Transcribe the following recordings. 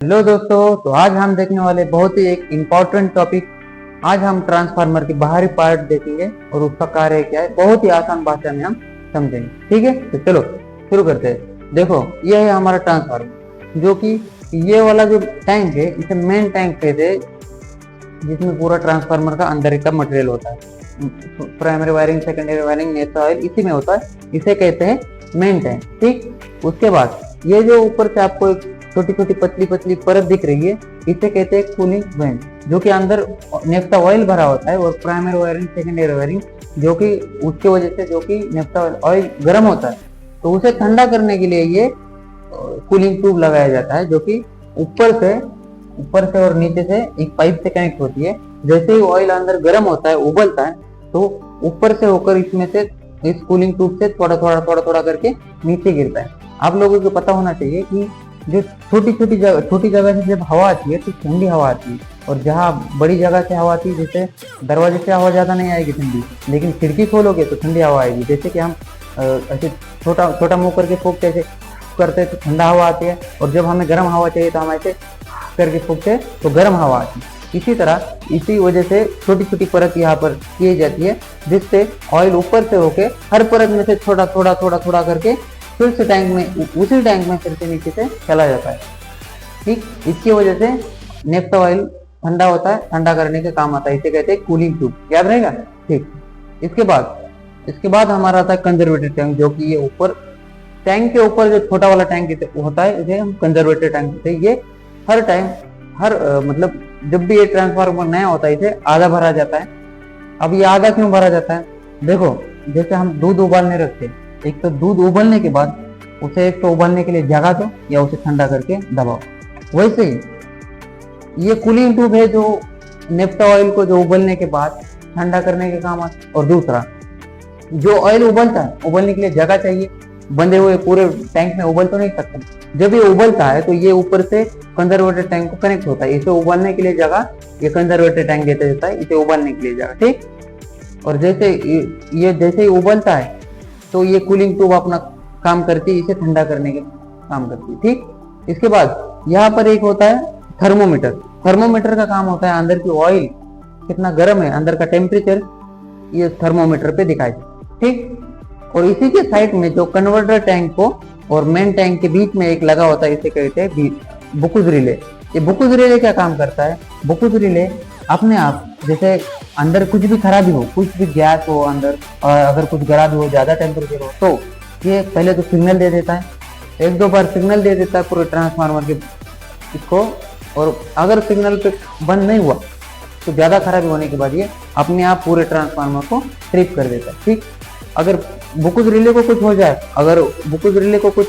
Hello दोस्तों, तो आज हम देखने वाले बहुत ही एक इम्पोर्टेंट टॉपिक। आज हम ट्रांसफार्मर के बाहरी पार्ट देखेंगे और उसका कार्य क्या है, बहुत ही आसान भाषा में हम समझेंगे। ठीक है, तो चलो शुरू करते हैं। देखो, यह है हमारा ट्रांसफार्मर, जो कि ये वाला जो टैंक है, इसे मेन टैंक कहते हैं, जिसमें पूरा ट्रांसफार्मर का अंदर का मटेरियल होता है। Primary wiring, secondary wiring, net oil इसी में होता है। इसे कहते हैं मेन टैंक। ठीक, उसके बाद ये जो ऊपर से आपको एक छोटी छोटी पतली पतली परत दिख रही है, इसे कहते हैं कूलिंग वेंट, जो कि अंदर नेफ्टा ऑयल भरा होता है। और प्राइमरी वायरिंग, सेकेंडरी वायरिंग, जो कि उसके वजह से जो कि नेफ्टा ऑयल गर्म होता है, तो उसे ठंडा करने के लिए ये कूलिंग ट्यूब लगाया जाता है, जो कि ऊपर से और नीचे से एक पाइप से कनेक्ट होती है। जैसे ही ऑयल अंदर गर्म होता है, उबलता है, तो ऊपर से होकर इसमें से इस कूलिंग ट्यूब से थोड़ा थोड़ा करके नीचे गिरता है। आप लोगों को पता होना चाहिए कि जो छोटी जगह से जब हवा आती है तो ठंडी हवा आती है, और जहाँ बड़ी जगह से हवा आती है, जैसे दरवाजे से हवा ज्यादा नहीं आएगी ठंडी, लेकिन खिड़की खोलोगे तो ठंडी हवा आएगी। जैसे कि हम ऐसे छोटा मुंह करके फूंकते ऐसे करते हैं तो ठंडा हवा आती है, और जब हमें गर्म हवा चाहिए तो हम ऐसे करके फूंकते हैं तो गर्म हवा आती है। इसी तरह इसी वजह से छोटी छोटी परत यहाँ पर की जाती है, जिससे ऑयल ऊपर से होके हर परत में से थोड़ा करके फिर से टैंक में, उसी टैंक में फिर से नीचे से चला जाता है। ठीक, इसकी वजह से नेफ्टा ऑयल ठंडा होता है, ठंडा करने के काम आता है। इसे कहते हैं कूलिंग ट्यूब, याद रहेगा। ठीक, इसके बाद हमारा आता है कंजर्वेटर टैंक, जो कि ये ऊपर टैंक के ऊपर जो छोटा वाला टैंक होता है, इसे हम कंजर्वेटर टैंक कहते हैं। ये हर टाइम मतलब जब भी ये ट्रांसफार्मर नया होता है, इसे आधा भरा जाता है। अब ये आधा क्यों भरा जाता है? देखो, जैसे हम दूध उबालने रखते हैं, एक तो दूध उबलने के बाद उसे एक तो उबलने के लिए जगा दो या उसे ठंडा करके दबाओ। वैसे ही ये कूलिंग ट्यूब है, जो नेफ्टा ऑयल को जो उबलने के बाद ठंडा करने के काम आता है। और दूसरा, जो ऑयल उबलता है, उबलने के लिए जगह चाहिए। बंधे हुए पूरे टैंक में उबल तो नहीं सकता। जब ये उबलता है तो ये ऊपर से कंजर्वेटर टैंक को कनेक्ट होता है। इसे उबलने के लिए जगह ये कंजर्वेटर टैंक देता है, इसे उबलने के लिए जगह। ठीक, और जैसे ही उबलता है तो ये कूलिंग ट्यूब अपना काम करती है, इसे ठंडा करने के काम करती है। ठीक, इसके बाद यहाँ पर एक होता है थर्मोमीटर। थर्मोमीटर का काम होता है अंदर की ऑयल कितना गर्म है, अंदर का टेम्परेचर ये थर्मोमीटर पे दिखाई देता है। ठीक, और इसी के साइड में जो कन्वर्टर टैंक को और मेन टैंक के बीच में एक लगा होता है, इसे कहते हैं बुकुज रिले। ये बुकुज रिले क्या काम करता है? बुकुज रिले अपने आप, जैसे अंदर कुछ भी खराबी हो, कुछ भी गैस हो अंदर, और अगर कुछ खराबी हो, ज्यादा टेम्परेचर हो, तो ये पहले तो सिग्नल दे देता है। एक दो बार सिग्नल दे देता है पूरे ट्रांसफार्मर के इसको, और अगर सिग्नल पे बंद नहीं हुआ तो ज्यादा खराबी होने के बाद ये अपने आप पूरे ट्रांसफार्मर को ट्रिप कर देता है। ठीक, अगर बुकुज रिले को कुछ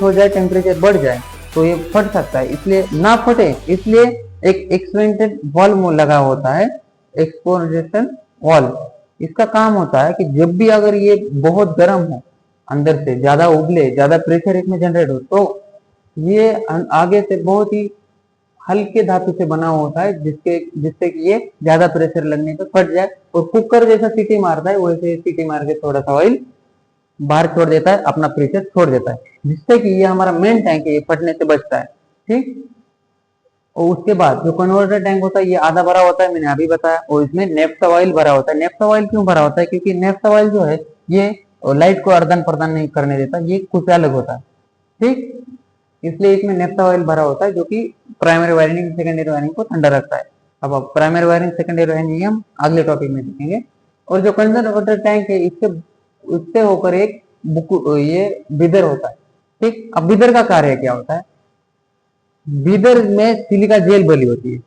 हो जाए, टेम्परेचर बढ़ जाए, तो ये फट सकता है। इसलिए ना फटे, इसलिए एक एक्सपेंटेड वाल्व लगा होता है, एक्सपोजेशन वाल्व। इसका काम होता है कि जब भी अगर ये बहुत गर्म हो, अंदर से ज्यादा उबले, ज्यादा प्रेशर इसमें जनरेट हो, तो ये आगे से बहुत ही हल्के धातु से बना होता है, जिससे कि ये ज्यादा प्रेशर लगने पर फट जाए। और कुकर जैसा सीटी मारता है, वैसे सीटी मार के थोड़ा सा ऑयल बाहर छोड़ देता है, अपना प्रेशर छोड़ देता है, जिससे कि ये हमारा मेन टैंक है, ये फटने से बचता है। ठीक, और उसके बाद जो कन्वर्टर टैंक होता है, ये आधा भरा होता है, मैंने अभी बताया, और इसमें नेफ्टा ऑयल भरा होता है। नेफ्टा ऑयल क्यों भरा होता है? क्योंकि नेफ्टा ऑयल जो है ये लाइट को आदान प्रदान नहीं करने देता, ये कुछ अलग होता है। ठीक, इसलिए इसमें नेफ्टा ऑयल भरा होता है, जो कि प्राइमरी वायरिंग, सेकेंडरी वायरिंग को ठंडा रखता है। अब प्राइमरी वायरिंग, सेकेंडरी वायरिंग हम अगले टॉपिक में देखेंगे। और जो कंजर्वेटर टैंक है, उससे होकर एक ये बीदर होता है। ठीक, अब बीदर का कार्य क्या होता है? बीदर में सिलिका जेल भरी होती है।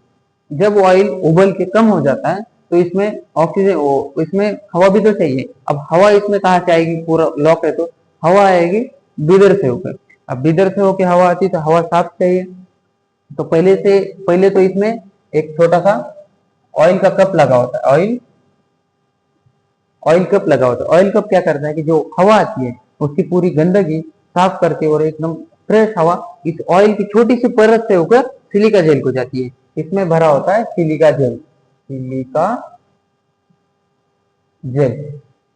जब ऑयल उबल के कम हो जाता है तो इसमें ऑक्सीजन, इसमें हवा भी तो चाहिए। अब हवा इसमें कहाँ से आएगी? पूरा लॉक है तो हवा आएगी बीदर से होकर। अब बीदर से होकर हवा आती तो हवा साफ चाहिए, तो पहले तो इसमें एक छोटा सा ऑयल का कप लगा होता है। ऑयल कप क्या करता है कि जो हवा आती है उसकी पूरी गंदगी साफ करके और एकदम फ्रेश हवा इस ऑयल की छोटी सी परत से होकर सिलिका जेल को जाती है। इसमें भरा होता है सिलिका जेल।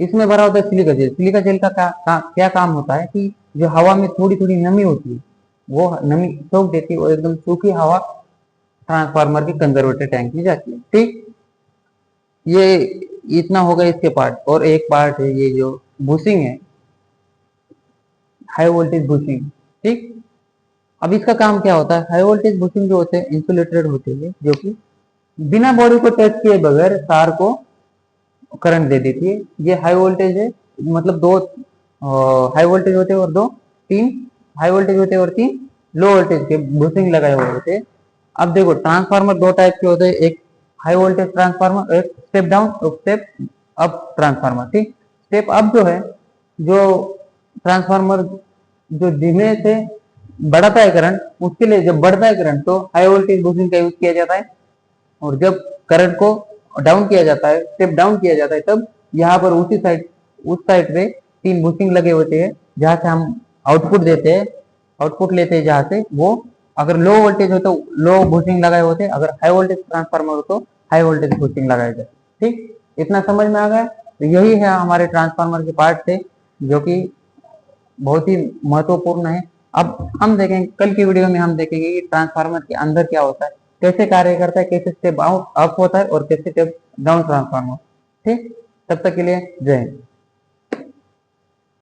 इसमें भरा होता है सिलिका जेल का क्या काम होता है कि जो हवा में थोड़ी थोड़ी नमी होती है, वो नमी सोख देती है और एकदम सूखी हवा ट्रांसफार्मर की कंजर्वेटर टैंक में जाती है। ठीक, ये इतना होगा इसके पार्ट। और एक पार्ट है ये जो बुशिंग है, हाई वोल्टेज बुशिंग। ठीक, अब इसका काम क्या होता है? हाई वोल्टेज बुशिंग जो होते हैं इंसुलेटेड होते हैं, जो कि बिना बॉडी को टच किए बगैर तार को करंट दे देती है। ये हाई वोल्टेज है, मतलब दो हाई वोल्टेज होते हैं और तीन हाई वोल्टेज होते हैं और तीन लो वोल्टेज के बुशिंग लगाए हुए होते हैं। अब देखो ट्रांसफार्मर दो टाइप के होते हैं, एक हाई वोल्टेज ट्रांसफार्मर, एक स्टेप डाउन और स्टेप अप ट्रांसफार्मर। ठीक, स्टेप अप जो है, जो ट्रांसफार्मर जो धीमे से बढ़ाता है करंट, उसके लिए जब बढ़ता है करंट तो हाई वोल्टेज बुशिंग का यूज किया जाता है। और जब करंट को डाउन किया जाता है, स्टेप डाउन किया जाता है, तब यहाँ पर उसी साइड उस साइड पे तीन बुशिंग लगे होते हैं, जहां से हम आउटपुट देते हैं, आउटपुट लेते हैं, जहां से वो अगर लो वोल्टेज हो तो लो बुशिंग लगाए होते हैं, अगर हाई वोल्टेज ट्रांसफार्मर हो तो हाई वोल्टेज बुशिंग लगाए जाते। ठीक, इतना समझ में आ गया? तो यही है हमारे ट्रांसफार्मर के पार्ट थे, जो कि बहुत ही महत्वपूर्ण है। अब हम देखेंगे कल की वीडियो में, हम देखेंगे कि ट्रांसफार्मर के अंदर क्या होता है, कैसे कार्य करता है, कैसे स्टेप अप होता है और कैसे स्टेप डाउन ट्रांसफार्मर। ठीक, तब तक के लिए जय हिंद।